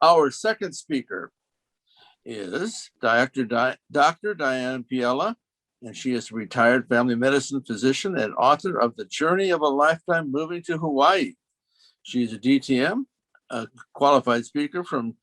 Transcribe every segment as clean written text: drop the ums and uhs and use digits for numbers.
Our second speaker is Dr. Diane Piela, and she is a retired family medicine physician and author of The Journey of a Lifetime Moving to Hawaii. She is a DTM, a qualified speaker from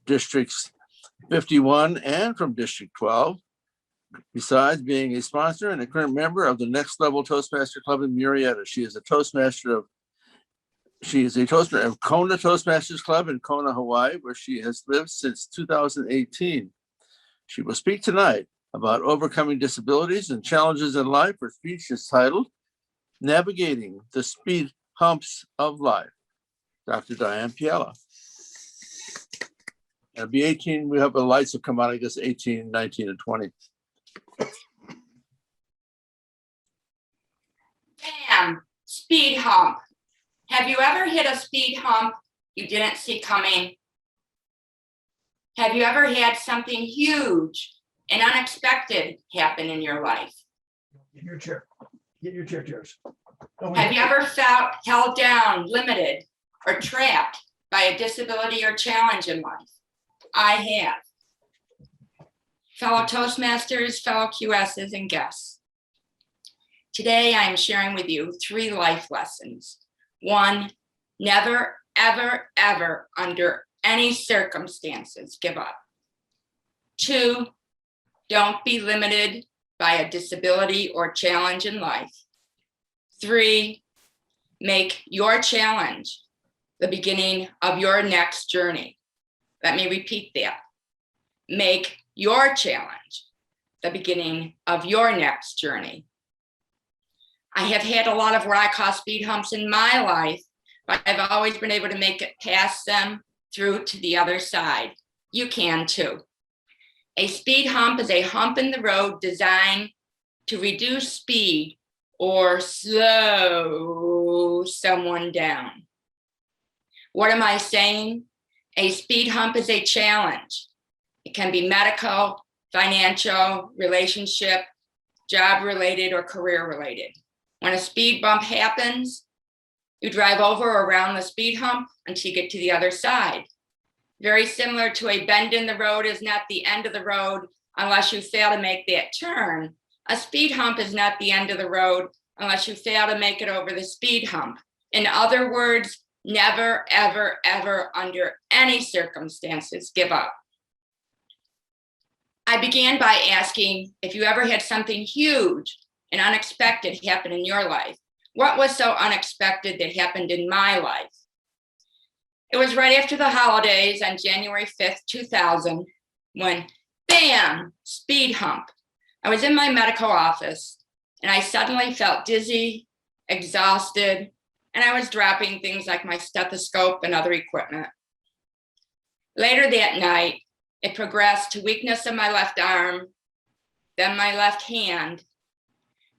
Districts 51 and from District 12. Besides being a sponsor and a current member of the Next Level Toastmaster Club in Murrieta, she is a Toastmaster of Kona Toastmasters Club in Kona, Hawaii, where she has lived since 2018. She will speak tonight about overcoming disabilities and challenges in life. Her speech is titled Navigating the Speed Humps of Life. Dr. Diane Piela. It'll be 18. We have the lights will come on, I guess, 18, 19, and 20. Bam, speed hump. Have you ever hit a speed hump you didn't see coming? Have you ever had something huge and unexpected happen in your life? Get your chair. Get your chair, chairs. Have you ever felt held down, limited, or trapped by a disability or challenge in life? I have. Fellow Toastmasters, fellow QSs, and guests. Today, I am sharing with you 3 life lessons. 1, never, ever, ever, under any circumstances, give up. 2, don't be limited by a disability or challenge in life. 3, make your challenge the beginning of your next journey. Let me repeat that. Make your challenge the beginning of your next journey. I have had a lot of what I call speed humps in my life, but I've always been able to make it past them through to the other side. You can too. A speed hump is a hump in the road designed to reduce speed or slow someone down. What am I saying? A speed hump is a challenge. It can be medical, financial, relationship, job-related, or career-related. When a speed bump happens, you drive over or around the speed hump until you get to the other side. Very similar to a bend in the road is not the end of the road unless you fail to make that turn. A speed hump is not the end of the road unless you fail to make it over the speed hump. In other words, never, ever, ever, under any circumstances, give up. I began by asking if you ever had something huge and unexpected happen in your life. What was so unexpected that happened in my life? It was right after the holidays on January 5th, 2000, when, bam, speed hump. I was in my medical office and I suddenly felt dizzy, exhausted, and I was dropping things like my stethoscope and other equipment. Later that night, it progressed to weakness in my left arm, then my left hand,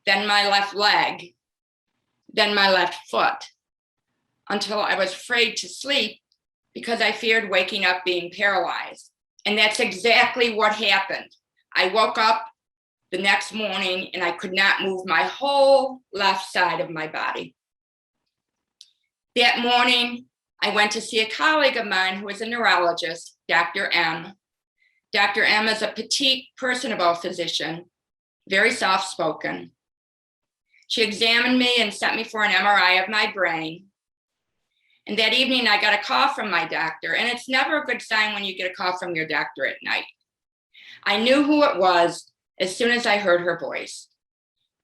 then my left leg, then my left foot, until I was afraid to sleep because I feared waking up being paralyzed. And that's exactly what happened. I woke up the next morning and I could not move my whole left side of my body. That morning, I went to see a colleague of mine who is a neurologist, Dr. M. Dr. M is a petite, personable physician, very soft-spoken. She examined me and sent me for an MRI of my brain. And that evening, I got a call from my doctor, and it's never a good sign when you get a call from your doctor at night. I knew who it was as soon as I heard her voice.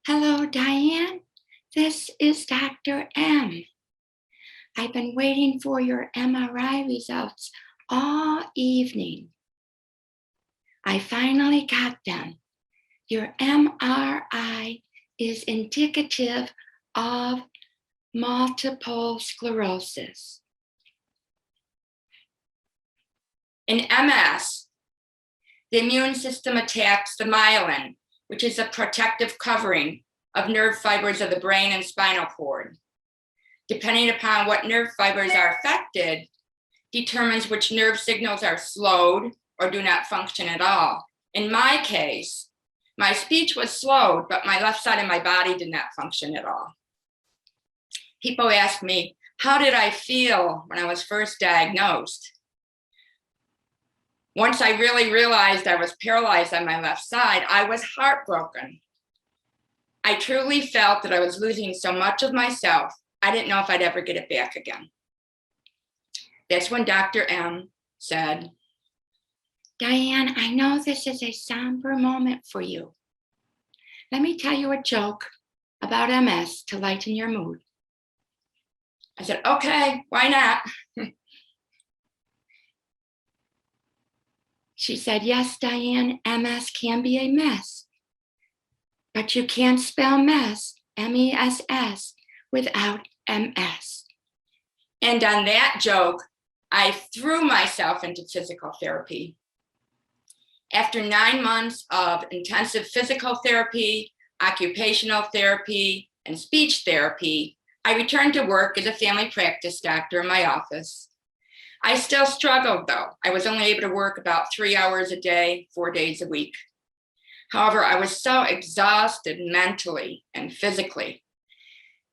"Hello, Diane. This is Dr. M. I've been waiting for your MRI results all evening. I finally got them. Your MRI is indicative of multiple sclerosis." In MS, the immune system attacks the myelin, which is a protective covering of nerve fibers of the brain and spinal cord. Depending upon what nerve fibers are affected, determines which nerve signals are slowed or do not function at all. In my case, my speech was slowed, but my left side of my body did not function at all. People ask me, how did I feel when I was first diagnosed? Once I really realized I was paralyzed on my left side, I was heartbroken. I truly felt that I was losing so much of myself, I didn't know if I'd ever get it back again. That's when Dr. M said, Diane, I know this is a somber moment for you. Let me tell you a joke about MS to lighten your mood. I said, okay, why not? She said, yes, Diane, MS can be a mess, but you can't spell mess, M-E-S-S, without MS. And on that joke, I threw myself into physical therapy. After 9 months of intensive physical therapy, occupational therapy, and speech therapy, I returned to work as a family practice doctor in my office. I still struggled though. I was only able to work about 3 hours a day, 4 days a week. However, I was so exhausted mentally and physically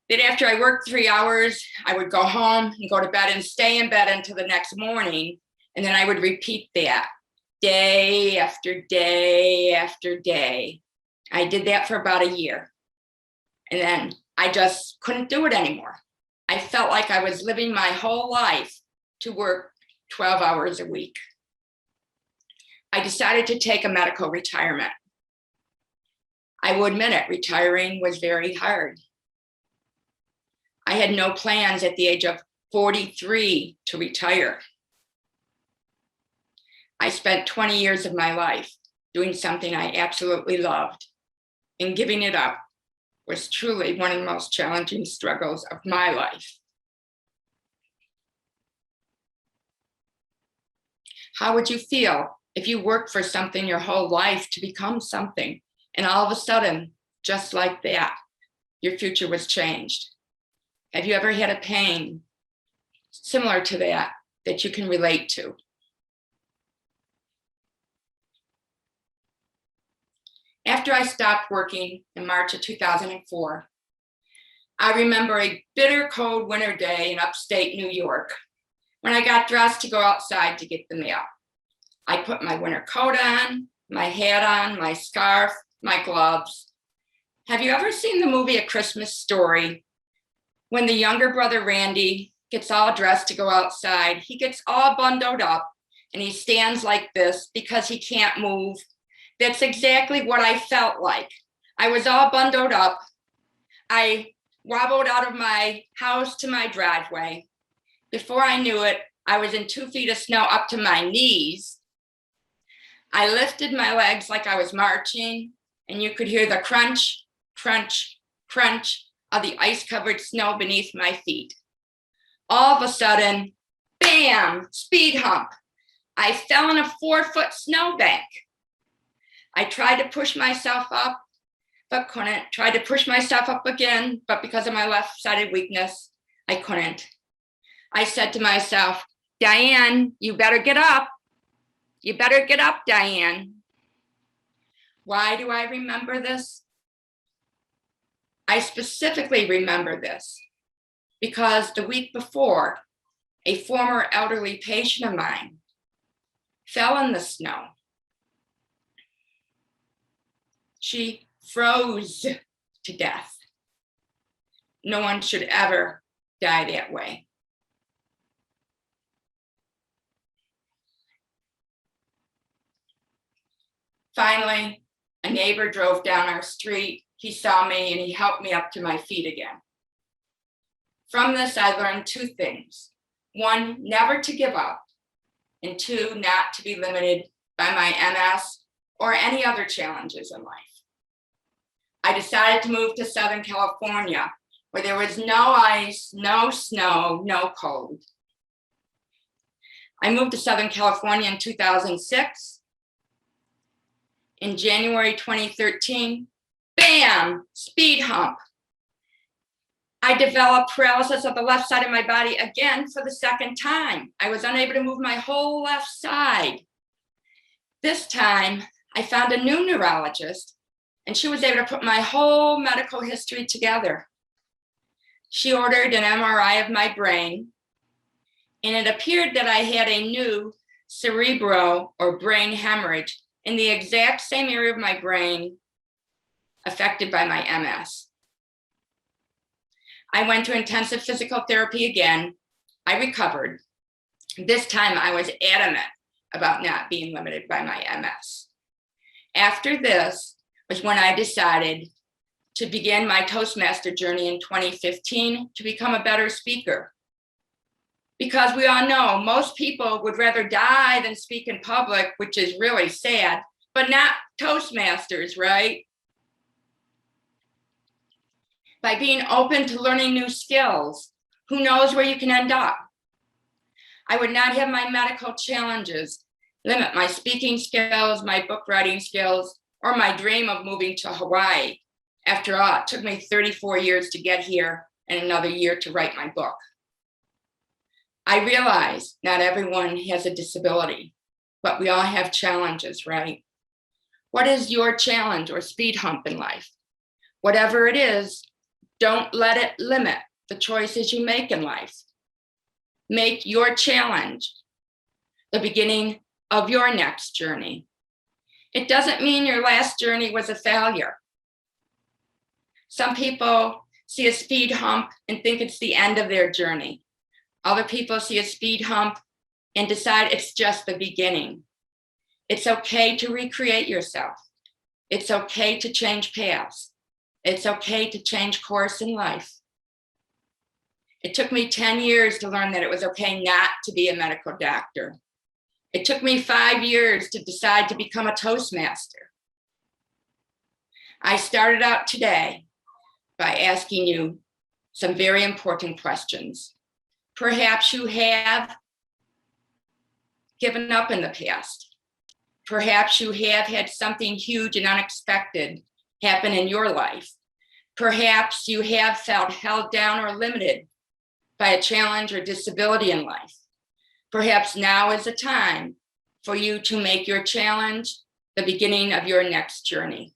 that after I worked 3 hours, I would go home and go to bed and stay in bed until the next morning. And then I would repeat that day after day after day. I did that for about a year. And then I just couldn't do it anymore. I felt like I was living my whole life to work 12 hours a week. I decided to take a medical retirement. I will admit it, retiring was very hard. I had no plans at the age of 43 to retire. I spent 20 years of my life doing something I absolutely loved, and giving it up was truly one of the most challenging struggles of my life. How would you feel if you worked for something your whole life to become something, and all of a sudden, just like that, your future was changed? Have you ever had a pain similar to that that you can relate to? After I stopped working in March of 2004, I remember a bitter cold winter day in upstate New York when I got dressed to go outside to get the mail. I put my winter coat on, my hat on, my scarf, my gloves. Have you ever seen the movie A Christmas Story? When the younger brother, Randy, gets all dressed to go outside, he gets all bundled up and he stands like this because he can't move. That's exactly what I felt like. I was all bundled up. I wobbled out of my house to my driveway. Before I knew it, I was in 2 feet of snow up to my knees. I lifted my legs like I was marching, and you could hear the crunch, crunch, crunch of the ice-covered snow beneath my feet. All of a sudden, bam, speed hump. I fell in a 4-foot snowbank. I tried to push myself up, but couldn't. Tried to push myself up again, but because of my left-sided weakness, I couldn't. I said to myself, Diane, you better get up. You better get up, Diane. Why do I remember this? I specifically remember this because the week before, a former elderly patient of mine fell in the snow. She froze to death. No one should ever die that way. Finally, a neighbor drove down our street. He saw me and he helped me up to my feet again. From this, I learned 2 things. 1, never to give up. And 2, not to be limited by my MS or any other challenges in life. I decided to move to Southern California, where there was no ice, no snow, no cold. I moved to Southern California in 2006. In January 2013, bam, speed hump. I developed paralysis of the left side of my body again for the 2nd time. I was unable to move my whole left side. This time, I found a new neurologist, and she was able to put my whole medical history together. She ordered an MRI of my brain, and it appeared that I had a new cerebral or brain hemorrhage in the exact same area of my brain affected by my MS. I went to intensive physical therapy again. I recovered. This time I was adamant about not being limited by my MS. After this was when I decided to begin my Toastmaster journey in 2015 to become a better speaker. Because we all know most people would rather die than speak in public, which is really sad, but not Toastmasters, right? By being open to learning new skills, who knows where you can end up? I would not have my medical challenges limit my speaking skills, my book writing skills, or my dream of moving to Hawaii. After all, it took me 34 years to get here and another year to write my book. I realize not everyone has a disability, but we all have challenges, right? What is your challenge or speed hump in life? Whatever it is, don't let it limit the choices you make in life. Make your challenge the beginning of your next journey. It doesn't mean your last journey was a failure. Some people see a speed hump and think it's the end of their journey. Other people see a speed hump and decide it's just the beginning. It's okay to recreate yourself. It's okay to change paths. It's okay to change course in life. It took me 10 years to learn that it was okay not to be a medical doctor. It took me 5 years to decide to become a Toastmaster. I started out today by asking you some very important questions. Perhaps you have given up in the past. Perhaps you have had something huge and unexpected happen in your life. Perhaps you have felt held down or limited by a challenge or disability in life. Perhaps now is the time for you to make your challenge the beginning of your next journey.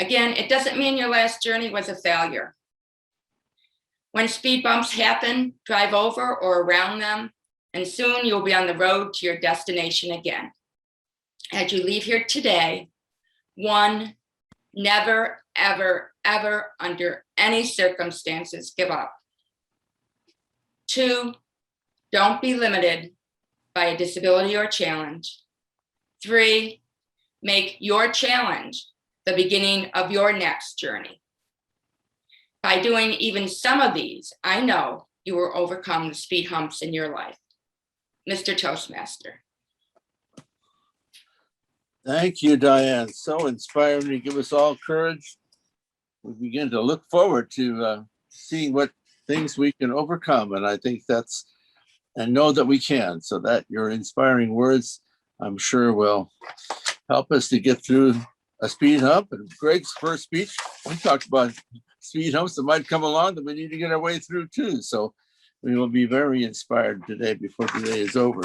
Again, it doesn't mean your last journey was a failure. When speed bumps happen, drive over or around them, and soon you'll be on the road to your destination again. As you leave here today, 1, never, ever, ever, under any circumstances, give up. 2, don't be limited by a disability or challenge. 3, make your challenge the beginning of your next journey. By doing even some of these, I know you will overcome the speed humps in your life. Mr. Toastmaster. Thank you, Diane. So inspiring to give us all courage. We begin to look forward to seeing what things we can overcome. And I think and know that we can. So that your inspiring words, I'm sure, will help us to get through a speed hump. And Greg's first speech, we talked about speed humps that might come along that we need to get our way through too. So we will be very inspired today before today is over.